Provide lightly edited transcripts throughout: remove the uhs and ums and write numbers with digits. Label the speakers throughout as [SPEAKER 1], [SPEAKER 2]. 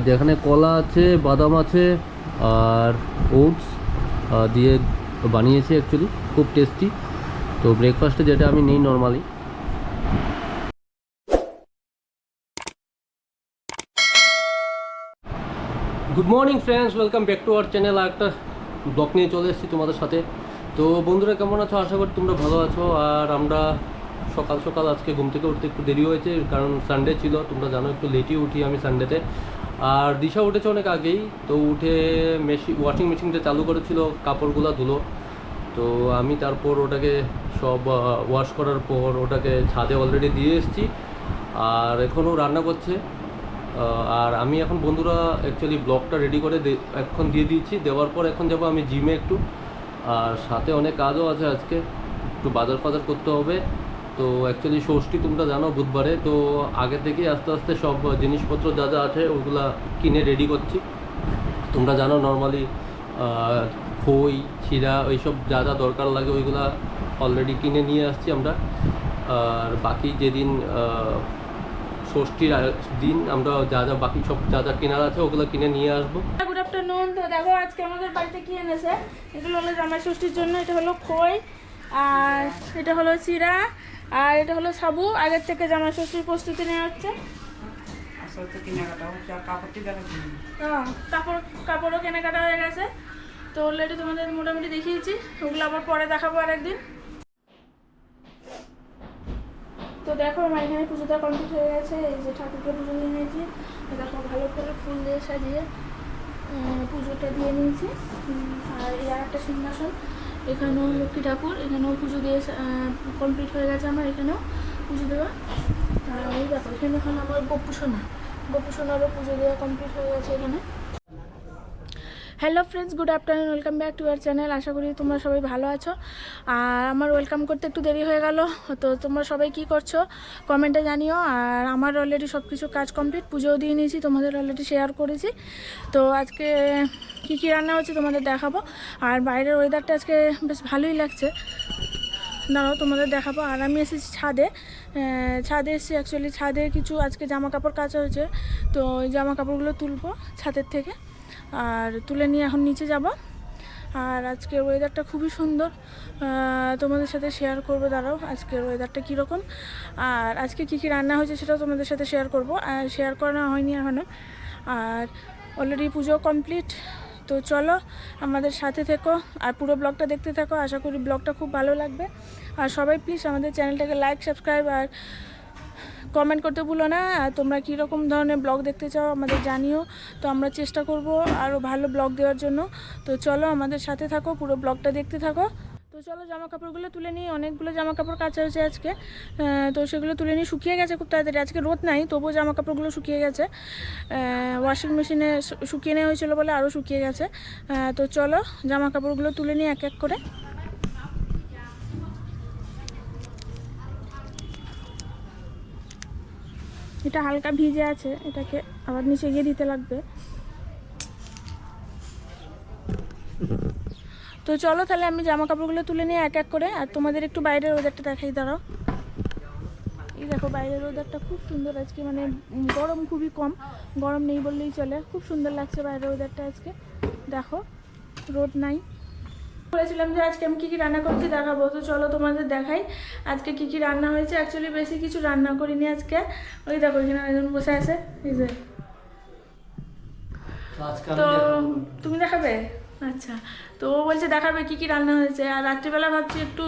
[SPEAKER 1] যেখানে কলা আছে, বাদাম আছে আর ওটস দিয়ে বানিয়েছি। অ্যাকচুয়ালি খুব টেস্টি। তো ব্রেকফাস্টে যেটা আমি নিই normally. Good morning friends, welcome back to our channel. একটা ব্লগ নিয়ে চলে এসেছি তোমাদের সাথে। তো বন্ধুরা কেমন আছো? আশা করি তোমরা ভালো আছো। আর আমরা সকাল সকাল আজকে ঘুম থেকে উঠতে একটু দেরি হয়েছে, কারণ সানডে ছিল। তোমরা জানো একটু লেটই উঠি আমি সানডেতে। আর দিশা উঠেছে অনেক আগেই। তো উঠে ওয়াশিং মেশিনটা চালু করেছিল, কাপড়গুলো ধুলো। তো আমি তারপর ওটাকে সব ওয়াশ করার পর ওটাকে ছাদে অলরেডি দিয়ে এসেছি। আর এখনও রান্না করছে। আর আমি এখন বন্ধুরা অ্যাকচুয়ালি ব্লগটা রেডি করে এখন দিয়ে দিয়েছি। দেওয়ার পর এখন যাবো আমি জিমে একটু। আর সাথে অনেক কাজও আছে আজকে, একটু বাজার ফাজার করতে হবে। তো অ্যাকচুয়ালি ষষ্ঠী তোমরা জানো বুধবারে। তো আগে থেকেই আস্তে আস্তে সব জিনিসপত্র যা যা আছে ওগুলা কিনে রেডি করছি। তোমরা জানো নর্মালি খই, চিরা, ওইসব যা যা দরকার লাগে ওইগুলা অলরেডি কিনে নিয়ে আসছি আমরা। আর বাকি যেদিন ষষ্ঠীর দিন আমরা যা যা বাকি সব যা যা কেনার আছে ওগুলো কিনে নিয়ে আসবো।
[SPEAKER 2] Good afternoon. তো দেখো আজকে আমাদের বাড়িতে কি এনেছে। এগুলো হলো জামাই ষষ্ঠীর জন্য। এটা হলো খই, আর এটা হলো চিরা, আর এটা হলো সাবু। আগের থেকে জামাই ষষ্ঠীর প্রস্তুতি নেওয়া হচ্ছে। কাপড়ও কেনাকাটা হয়ে গেছে। তো অলরেডি তোমাদের মোটামুটি দেখিয়েছি, ওগুলো আবার পরে দেখাবো আর একদিন। তো দেখো আমার এখানে পুজোটা কমপ্লিট হয়ে গেছে। এই যে ঠাকুরকে পুজো দিয়ে নিয়েছি। দেখো ভালো করে ফুল দিয়ে সাজিয়ে পুজোটা দিয়ে নিয়েছি। আর এই আর একটা সিংহাসন, এখানেও লক্ষ্মী ঠাকুর, এখানেও পুজো দিয়ে কমপ্লিট হয়ে গেছে আমার এখানেও পুজো দেওয়া। আর এই দেখো এখানে এখন আমার গোপুসোনারও পুজো দেওয়া কমপ্লিট হয়ে গেছে এখানে। Hello friends, good afternoon, welcome back to our channel. আশা করি তোমরা সবাই ভালো আছো। আর আমার ওয়েলকাম করতে একটু দেরি হয়ে গেল। তো তোমরা সবাই কি করছো কমেন্টে জানিও। আর আমার অলরেডি সব কিছু কাজ কমপ্লিট, পুজোও দিয়ে নিয়েছি, তোমাদের অলরেডি শেয়ার করেছি। তো আজকে কী কী রান্না হচ্ছে তোমাদের দেখাবো। আর বাইরের ওয়েদারটা আজকে বেশ ভালোই লাগছে, দাঁড়াও তোমাদের দেখাবো। আর আমি এসেছি ছাদে এসেছি। অ্যাকচুয়ালি ছাদে কিছু আজকে জামা কাপড় কাচা হয়েছে। তো ওই জামা কাপড়গুলো তুলবো ছাদের থেকে, আর তুলে নিয়ে এখন নিচে যাব। আর আজকের ওয়েদারটা খুবই সুন্দর, তোমাদের সাথে শেয়ার করবো। দাঁড়াও আজকের ওয়েদারটা কীরকম, আর আজকে কী কী রান্না হয়েছে সেটাও তোমাদের সাথে শেয়ার করব। আর শেয়ার করা হয়নি এখনও। আর অলরেডি পুজো কমপ্লিট। তো চলো আমাদের সাথে থেকো আর পুরো ব্লগটা দেখতে থাকো। আশা করি ব্লগটা খুব ভালো লাগবে। আর সবাই প্লিজ আমাদের চ্যানেলটাকে লাইক, সাবস্ক্রাইব আর কমেন্ট করতে ভুলো না। আর তোমরা কীরকম ধরনের ব্লগ দেখতে চাও আমাদের জানিও। তো আমরা চেষ্টা করব আরও ভালো ব্লগ দেওয়ার জন্য। তো চলো আমাদের সাথে থাকো, পুরো ব্লগটা দেখতে থাকো। তো চলো জামা কাপড়গুলো তুলে নিই। অনেকগুলো জামা কাপড় কাচা হয়েছে আজকে। তো সেগুলো তুলে নিই। শুকিয়ে গেছে খুব তাড়াতাড়ি, আজকে রোদ নাই, তবুও জামা কাপড়গুলো শুকিয়ে গেছে। ওয়াশিং মেশিনে শুকিয়ে নেওয়া হয়েছিলো বলে আরও শুকিয়ে গেছে। তো চলো জামা কাপড়গুলো তুলে নিই এক এক করে। এটা হালকা ভিজে আছে, এটাকে আবার নিচে গিয়ে দিতে লাগবে। তো চলো তাহলে আমি জামা কাপড়গুলো তুলে নিয়ে এক এক করে। আর তোমাদের একটু বাইরের ওয়েদারটা দেখাই, দাঁড়াও। এই দেখো বাইরের ওয়েদারটা খুব সুন্দর আজকে, মানে গরম খুবই কম, গরম নেই বললেই চলে। খুব সুন্দর লাগছে বাইরের ওয়েদারটা আজকে। দেখো রোদ নাই। বলেছিলাম যে আজকে আমি কী কী রান্না করছি দেখাবো। তো চলো তোমাদের দেখাই আজকে কী কী রান্না হয়েছে। অ্যাকচুয়ালি বেশি কিছু রান্না করিনি আজকে। ওই দেখো এখানে একজন বসে আছে, এই যে। তো তুমি দেখাবে? আচ্ছা, তো ও বলছে দেখাবে কী কী রান্না হয়েছে। আর রাত্রিবেলা ভাবছি একটু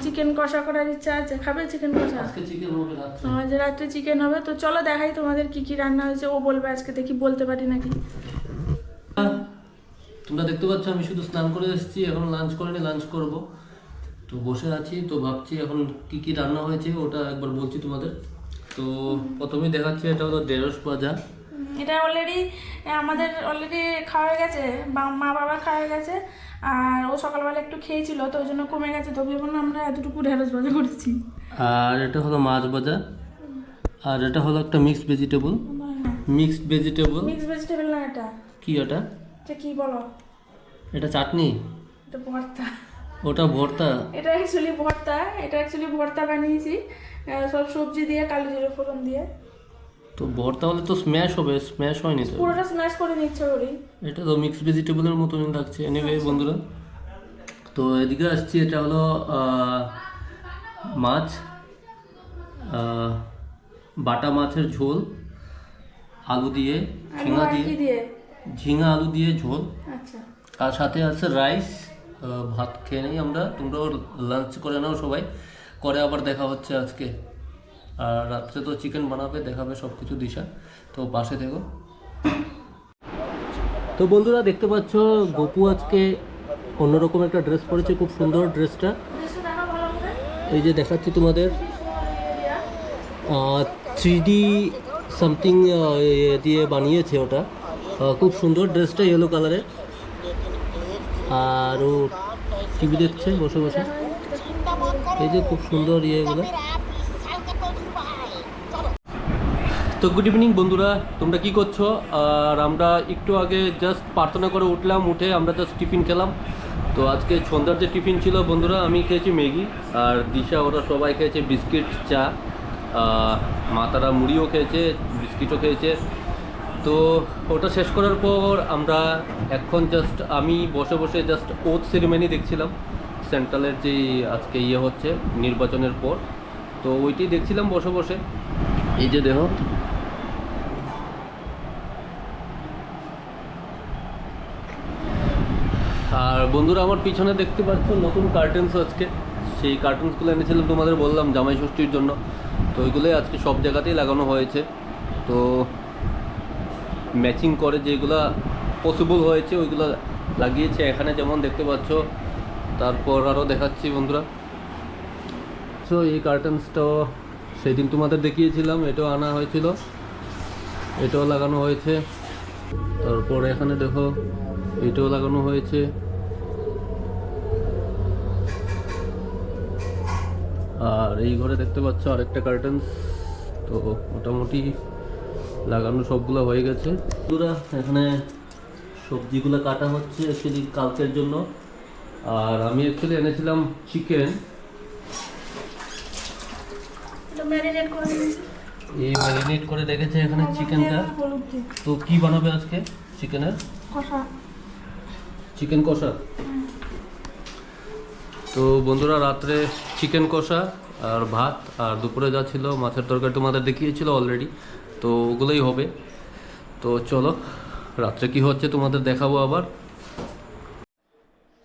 [SPEAKER 2] চিকেন কষা করার ইচ্ছা আছে। খাবে চিকেন কষা? যে রাত্রে চিকেন হবে। তো চলো দেখাই তোমাদের কী কী রান্না হয়েছে। ও বলবে আজকে, দেখি বলতে পারি নাকি।
[SPEAKER 1] তোমরা দেখতে পাচ্ছ আমি শুধু স্নান করে এসেছি, এখন লাঞ্চ করিনি, লাঞ্চ করব। তো বসে আছি, তো ভাবছি এখন কি কি রান্না হয়েছে ওটা একবার বলছি তোমাদের। তো প্রথমেই দেখাচ্ছি, এটা হলো ঢেঁড়স ভাজা।
[SPEAKER 2] এটা আমাদের অলরেডি খাওয়া হয়ে গেছে, মা বাবা খাওয়া হয়ে গেছে। আর ও সকালবেলা একটু খেয়েছিল, তো ওই জন্য কমে গেছে। তবে বলুন আমরা এতটুকু ঢেঁড়স ভাজা করেছি।
[SPEAKER 1] আর এটা হলো মাছ ভাজা। আর এটা হলো একটা মিক্সড ভেজিটেবল। মিক্সড ভেজিটেবল
[SPEAKER 2] না, এটা
[SPEAKER 1] কি? এটা
[SPEAKER 2] কি বলো?
[SPEAKER 1] এটা চাটনি,
[SPEAKER 2] এটা ভর্তা।
[SPEAKER 1] ওটা ভর্তা।
[SPEAKER 2] এটা অ্যাকচুয়ালি ভর্তা বানিয়েছি সব সবজি দিয়ে, কালো জিরে ফোড়ন দিয়ে।
[SPEAKER 1] তো ভর্তা হলে তো স্ম্যাশ হবে, স্ম্যাশ হয়নি তো।
[SPEAKER 2] পুরোটা স্ম্যাশ করে নিচ্ছে ওরই।
[SPEAKER 1] এটা তো মিক্স ভেজিটেবলের মতনই লাগছে। এনিওয়ে বন্ধুরা, তো এদিকে আসছি, এটা হলো মাছ, বাটা মাছের ঝোল, আলু দিয়ে,
[SPEAKER 2] আলু
[SPEAKER 1] ঝিঙা
[SPEAKER 2] আর
[SPEAKER 1] দিয়ে,
[SPEAKER 2] কি দিয়ে?
[SPEAKER 1] ঝিঙা আলু দিয়ে ঝোল।
[SPEAKER 2] আচ্ছা।
[SPEAKER 1] আর সাথে আছে রাইস। ভাত খেয়ে নেই আমরা, তোমরাও লাঞ্চ করে নাও সবাই, করে আবার দেখা হচ্ছে আজকে। আর রাত্রে তো চিকেন বানাবে, দেখাবে সব কিছু দিশা, তো পাশে থেকো। তো বন্ধুরা দেখতে পাচ্ছ গপু আজকে অন্যরকম একটা ড্রেস পরেছে, খুব সুন্দর ড্রেসটা।
[SPEAKER 2] ড্রেসটা দেখা ভালো করে।
[SPEAKER 1] এই যে দেখাচ্ছি তোমাদের, 3D সামথিং দিয়ে বানিয়েছে ওটা, খুব সুন্দর ড্রেসটা, ইয়েলো কালারের। আর ও টিভি দেখছে বসে বসে, এই যে খুব সুন্দর ইয়েগুলো। তো গুড ইভিনিং বন্ধুরা, তোমরা কি করছো? আর আমরা একটু আগে জাস্ট প্রার্থনা করে উঠলাম, উঠে আমরা জাস্ট টিফিন খেলাম। তো আজকে সন্ধ্যার যে টিফিন ছিল বন্ধুরা, আমি খেয়েছি ম্যাগি, আর দিশা ওরা সবাই খেয়েছে বিস্কিট, চা, মা তারা মুড়িও খেয়েছে, বিস্কিটও খেয়েছে। তো ওটা শেষ করার পর আমরা এখন জাস্ট আমি বসে বসে জাস্ট ওথ সেরিমনি দেখছিলাম, সেন্ট্রালের যে আজকে হচ্ছে নির্বাচনের পর, তো ওইটাই দেখছিলাম বসে বসে। এই যে দেখো, আর বন্ধুরা আমার পিছনে দেখতে পাচ্ছ নতুন কার্টেন্স আজকে, সেই কার্টেন্সগুলো এনেছিলাম তোমাদের বললাম জামাই ষষ্ঠীর জন্য, তো ওইগুলোই আজকে সব জায়গাতেই লাগানো হয়েছে। তো ম্যাচিং করে যেগুলো পসিবল হয়েছে ওইগুলো লাগিয়েছে এখানে, যেমন দেখতে পাচ্ছ। তারপর আরও দেখাচ্ছি বন্ধুরা, তো এই কার্টেন্সটাও সেদিন তোমাদের দেখিয়েছিলাম, এটাও আনা হয়েছিল, এটাও লাগানো হয়েছে। তারপর এখানে দেখো এটাও লাগানো হয়েছে। আর এই ঘরে দেখতে পাচ্ছ আরেকটা কার্টেন্স। তো মোটামুটি লাগানো সবগুলো হয়ে গেছে বন্ধুরা। এখানে সবজিগুলো কাটা হচ্ছে অ্যাকচুয়ালি কালকের জন্য। আর আমি অ্যাকচুয়ালি এনেছিলাম চিকেন,
[SPEAKER 2] ম্যারিনেট করে দিয়েছি।
[SPEAKER 1] এই ম্যারিনেট করে রেখেছে এখানে চিকেনটা। তো কি বানাবে আজকে? চিকেনের
[SPEAKER 2] কষা,
[SPEAKER 1] চিকেন কষা। তো বন্ধুরা রাত্রে চিকেন কষা আর ভাত, আর দুপুরে যা ছিল মাছের তরকারি তোমাদের দেখিয়েছিল অলরেডি, তো ওগুলোই হবে। তো চলো রাত্রে কি হচ্ছে তোমাদের দেখাবো আবার।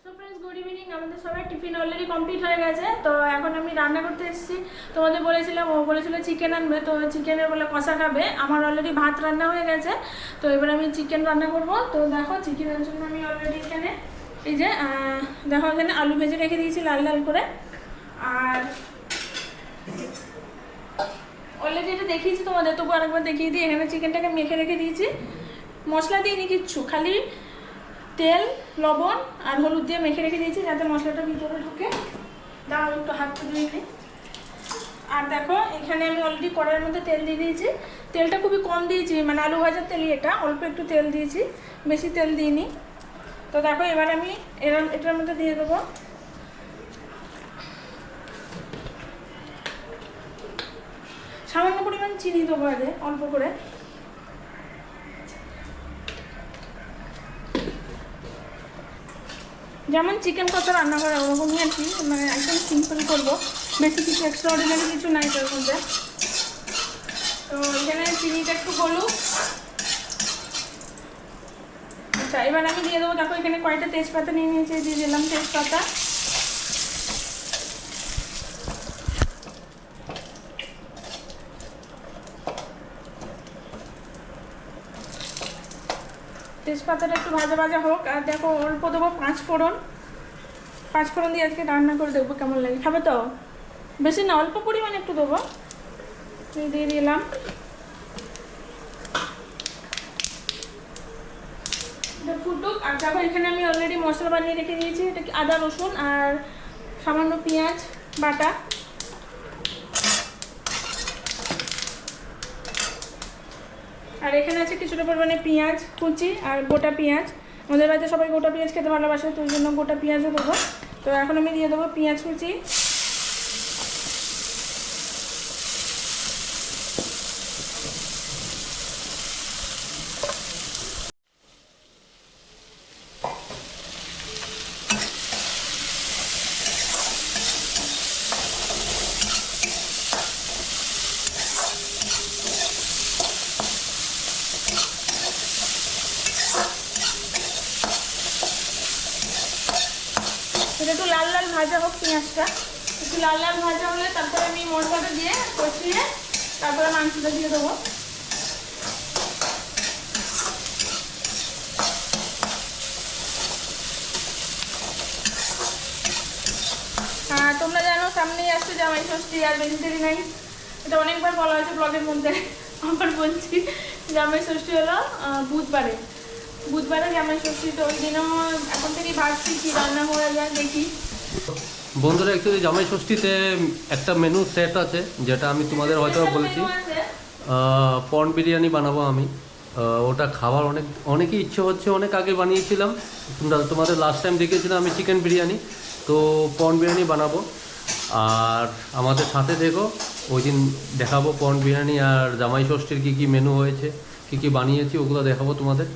[SPEAKER 2] So friends, good evening. আমাদের সবাই টিফিন অলরেডি কমপ্লিট হয়ে গেছে। তো এখন আমি রান্না করতে এসেছি। তোমাদের বলেছিলাম, ও বলেছিল চিকেন আনবে, তো চিকেনের বলে কষা খাবে। আমার অলরেডি ভাত রান্না হয়ে গেছে, তো এবার আমি চিকেন রান্না করব। তো দেখো চিকেনের জন্য আমি অলরেডি এখানে এই যে দেখো এখানে আলু ভেজে রেখে দিয়েছি লাল লাল করে। আর অলরেডি এটা দেখিয়েছি তোমাদের, তবু আরেকবার দেখিয়ে দিই। এখানে চিকেনটাকে মেখে রেখে দিয়েছি, মশলা দিইনি কিচ্ছু, খালি তেল, লবণ আর হলুদ দিয়ে মেখে রেখে দিয়েছি যাতে মশলাটা ভিতরে ঢুকে। দাঁড়াও একটু হাতটা ধুয়ে নিই। আর দেখো এখানে আমি অলরেডি কড়াইয়ের মধ্যে তেল দিয়ে দিয়েছি। তেলটা খুবই কম দিয়েছি, মানে আলু ভাজার তেলই এটা, অল্প একটু তেল দিয়েছি, বেশি তেল দিইনি। তো দেখো এবার আমি এটার মধ্যে দিয়ে দেবো সামান্য পরিমাণ চিনি, দেবো আগে অল্প করে। যেমন চিকেন কষা রান্না করা ওরকমই আর কি, মানে একদম সিম্পল করবো, বেশি কিছু এক্সট্রা অর্ডিনারি কিছু নাই তার মধ্যে। তো এখানে চিনিটা একটু হলুদ। আচ্ছা এবার আমি দিয়ে দেবো, দেখো এখানে কয়েকটা তেজপাতা নিয়ে নিয়েছি, দিয়ে দিলাম তেজপাতা। তেজপাতাটা একটু ভাজা ভাজা হোক। আর দেখো অল্প দেবো পাঁচ ফোড়ন। পাঁচ ফোড়ন দিয়ে আজকে রান্না করে দেখবো কেমন লাগে, খাবে তো? বেশি না, অল্প পরিমাণে একটু দেবো, দিয়ে দিলাম। ফুটুক। আর দেখো এখানে আমি অলরেডি মশলা বানিয়ে রেখে দিয়েছি, এটা আদা রসুন আর সামান্য পেঁয়াজ বাটা। আর এখানে আছে কিছুটা পরিমাণে পেঁয়াজ কুচি আর গোটা পেঁয়াজ। আমাদের বাড়িতে সবাই গোটা পেঁয়াজ খেতে ভালোবাসে, তো ওই জন্য গোটা পেঁয়াজও দেবো। তো এখন আমি দিয়ে দেবো পেঁয়াজ কুচি। পেঁয়াজটা একটু লাল লাল ভাজা হলে তারপরে আমি মশলাটা দিয়ে কষিয়ে তারপরে মাংসটা দিয়ে দেবো। তোমরা জানো সামনেই আসছে জামাই ষষ্ঠী, আর বেশি দেরি নাই। এটা অনেকবার বলা হয়েছে ব্লগের মধ্যে, আবার বলছি। জামাই ষষ্ঠী হলো বুধবারে জামাই ষষ্ঠী। তো ওই দিনও এখন থেকেই ভাবছি কি রান্না করা যায়, দেখি।
[SPEAKER 1] বন্ধুরা অ্যাকচুয়ালি জামাই ষষ্ঠীতে একটা মেনু সেট আছে, যেটা আমি তোমাদের হয়তো বলেছি। পর্ন বিরিয়ানি বানাবো আমি। ওটা খাবার অনেকই ইচ্ছে হচ্ছে, অনেক আগে বানিয়েছিলাম, তোমাদের লাস্ট টাইম দেখেছিলাম আমি চিকেন বিরিয়ানি। তো পর্ন বিরিয়ানি বানাবো, আর আমাদের সাথে দেখো ওই দিন দেখাবো পর্ন বিরিয়ানি আর জামাই ষষ্ঠীর কী কী মেনু হয়েছে, কী কী বানিয়েছি ওগুলো দেখাবো তোমাদের।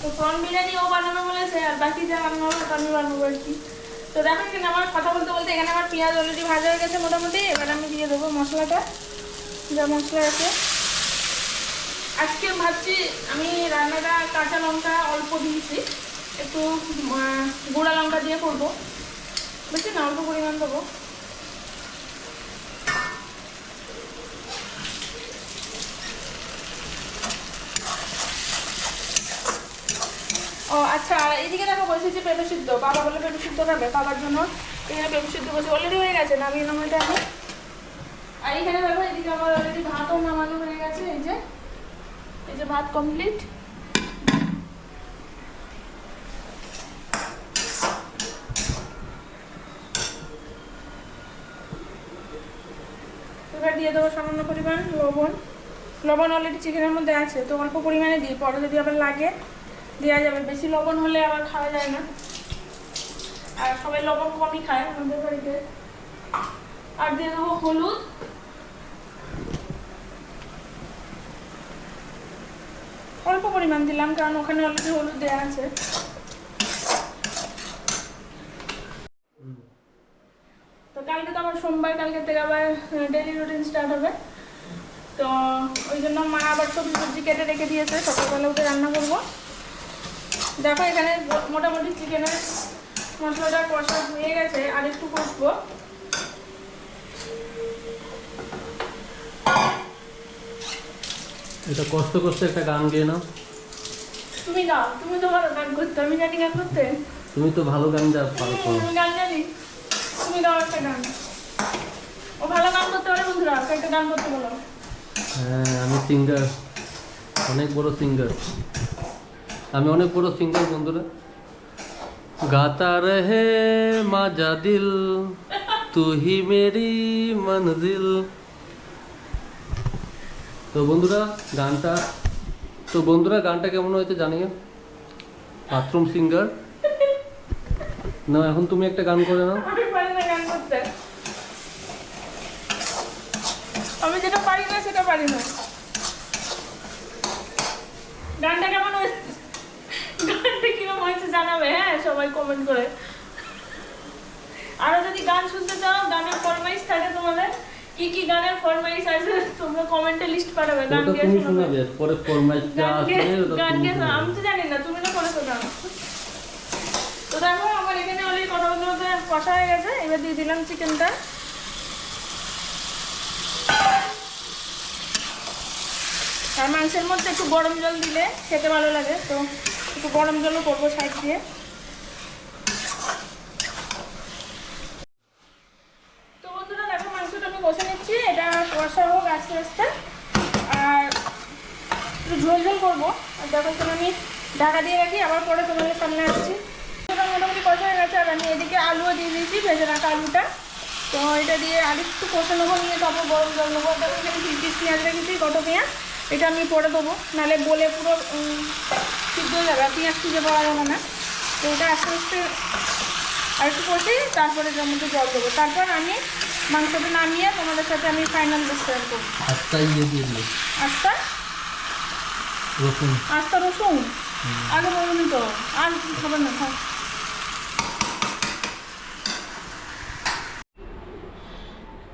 [SPEAKER 2] তো পর্ন বিরিয়ানি ও বানানো বলেছে, আর বাকি যা রান্না হবে আমি বানাবো আর কি। তো দেখো এখানে আমার কথা বলতে বলতে এখানে আমার পেঁয়াজ অলরেডি ভাজা হয়ে গেছে মোটামুটি। এবার আমি দিয়ে দেবো মশলাটা, যা মশলা আছে। আজকে ভাবছি আমি রান্নাটা কাঁচা লঙ্কা অল্প দিয়েছি, একটু গুঁড়া লঙ্কা দিয়ে করবো, বেশি না অল্প পরিমাণ দেবো। ও আচ্ছা, আর এইদিকে দেখো বলছি যে পেঁপে সিদ্ধ, বাবা বলে পেঁপে সিদ্ধ খাবে, বাবার জন্য এখানে পেঁপে সিদ্ধ বলছে, অলরেডি হয়ে গেছে, নামিয়ে নামাতে আমি। আর এখানে দেখো এদিকে আমার অলরেডি ভাতও নামানো হয়ে গেছে, এই যে ভাত কমপ্লিট। এবার দিয়ে দেবো সামান্য পরিমাণ লবণ অলরেডি চিকেনের মধ্যে আছে, তো অল্প পরিমাণে দিই, পরে যদি আবার লাগে দেওয়া যাবে। বেশি লবণ হলে আবার খাওয়া যায় না, আর সবাই লবণ কমই খায় আমাদের বাড়িতে। আর দিয়ে দেবো হলুদ, অল্প পরিমাণ দিলাম কারণ ওখানে অলরেডি হলুদ দেওয়া আছে। তো কালকে তো আমার সোমবার, কালকে থেকে আবার ডেইলি রুটিন স্টার্ট হবে। তো ওই জন্য মা আবার সবজি কেটে রেখে দিয়েছে, সকালবেলা উঠে রান্না করবো। দেখো এখানে মোটামুটি চিকেনের মশলাটা কষা হয়ে গেছে, আর একটু কষবো।
[SPEAKER 1] এটা কষ্ট কষ্ট একটা গান গেয়ে নাও।
[SPEAKER 2] তুমি গাও, তুমি তো ভালো গান করতে, আমি জানি গান করতে।
[SPEAKER 1] তুমি তো ভালো গান পারো।
[SPEAKER 2] আমি গান জানি, তুমি গাও একটা গান। ও ভালো গান করতে পারে বন্ধুরা, একটা গান করতে বলো।
[SPEAKER 1] হ্যাঁ, আমি সিঙ্গার, অনেক বড় সিঙ্গার, আমি অনেক বড় সিঙ্গার বন্ধুরা। গাতা রহে মাজা দিল, তু হি মেরি মনজিল। তো বন্ধুরা গানটা কেমন হয়েছে জানিও। বাথরুম সিঙ্গার না, এখন তুমি একটা গান করে নাও।
[SPEAKER 2] আমি পারি না গান করতে, আমি যেটা পারি না সেটা পারি না। গানটা কেমন হয়েছে, গানটা কিরকম হয়েছে জানাবে, হ্যাঁ সবাই কমেন্ট করে। আরো যদি গান শুনতে চাও, গানের ফরমাইশ থাকে তোমাদের, কি গানের ফরমাইশ আছে তোমরা কমেন্টে লিস্ট পাঠাবে। গান গেয়ে শোনাবে,
[SPEAKER 1] পরে ফরমাইশটা আসবে,
[SPEAKER 2] গান গেয়ে আমি তো জানি না, তুমি না করেছো গান। তো দেখো আমার এখানে অলরেডি কতগুলোতে কষা হয়ে গেছে, এবার দিয়ে দিলাম চিকেনটা। আর মাংসের মধ্যে একটু গরম জল দিলে খেতে ভালো লাগে, তো একটু গরম জলও করবো সাইড দিয়ে। তো বন্ধুরা দেখো মাংসটা আমি কষে নিচ্ছি, এটা কষা হোক আস্তে আস্তে, আর একটু ঝোল ঝোল করবো। আর দেখো এখানে আমি ঢাকা দিয়ে রাখি, আবার পরে তোমাদের সামনে আসছি। এটা মোটামুটি কষা হয়ে গেছে, আর আমি এদিকে আলুও দিয়ে দিয়েছি, ভেজে রাখা আলুটা। তো এটা দিয়ে আর একটু কষে নেবো, নিয়ে তারপর গরম জল নেবো। তারপর এখানে 3 পিস পেঁয়াজ রেখেছি, কত পেঁয়াজ, এটা আমি পরে দেবো, নাহলে বলে পুরো সিদ্ধ হয়ে যাবে, পেঁয়াজ খুঁজে পাওয়া যাবে না। তো এটা আস্তে আস্তে আর একটু কষি, তারপরে এটার মধ্যে জল দেবো। তারপর আমি মাংসটা নামিয়ে তোমাদের সাথে আমি ফাইনাল লুক শেয়ার করবো।
[SPEAKER 1] আস্তা দিয়ে দিই,
[SPEAKER 2] আস্তা রসুন আগে বলুন তো, আর খাবার না খাও।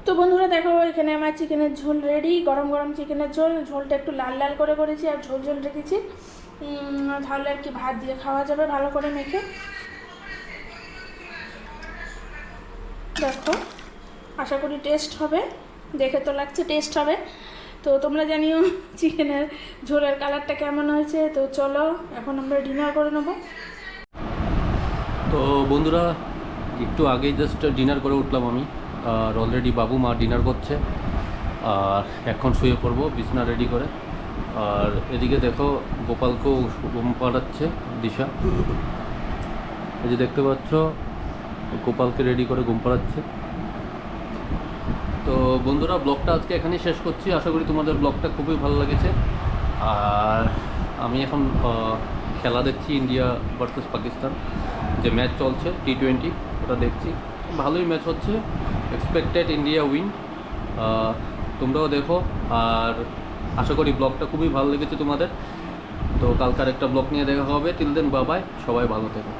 [SPEAKER 2] তো বন্ধুরা দেখো এখানে আমার চিকেনের ঝোল রেডি, গরম গরম চিকেনের ঝোল। ঝোলটা একটু লাল লাল করে করেছি, আর ঝোল ঝোল রেখেছি, তাহলে আর কি ভাত দিয়ে খাওয়া যাবে ভালো করে মেখে। দেখো, আশা করি টেস্ট হবে, দেখে তো লাগছে টেস্ট হবে। তো তোমরা জানিও চিকেনের ঝোলের কালারটা কেমন হয়েছে। তো চলো এখন আমরা ডিনার করে নেবো।
[SPEAKER 1] তো বন্ধুরা, একটু আগেই জাস্ট ডিনার করে উঠলাম আমি, আর অলরেডি বাবু মা ডিনার করছে, আর এখন শুয়ে পড়বো বিছনা রেডি করে। আর এদিকে দেখো গোপালকেও ঘুম পাড়াচ্ছে দিশা, এই যে দেখতে পাচ্ছ গোপালকে রেডি করে ঘুম পাড়াচ্ছে। তো বন্ধুরা, ব্লগটা আজকে এখানেই শেষ করছি। আশা করি তোমাদের ব্লগটা খুবই ভালো লেগেছে। আর আমি এখন খেলা দেখছি, ইন্ডিয়া ভার্সেস পাকিস্তান যে ম্যাচ চলছে T20, ওটা দেখছি। ভালোই ম্যাচ হচ্ছে, এক্সপেক্টেড ইন্ডিয়া উইন। তোমরাও দেখো, আর আশা করি ব্লগটা খুবই ভালো লেগেছে তোমাদের। তো কালকার একটা ব্লগ নিয়ে দেখা হবে। টিল দেন বাবাই, সবাই ভালো থেকো।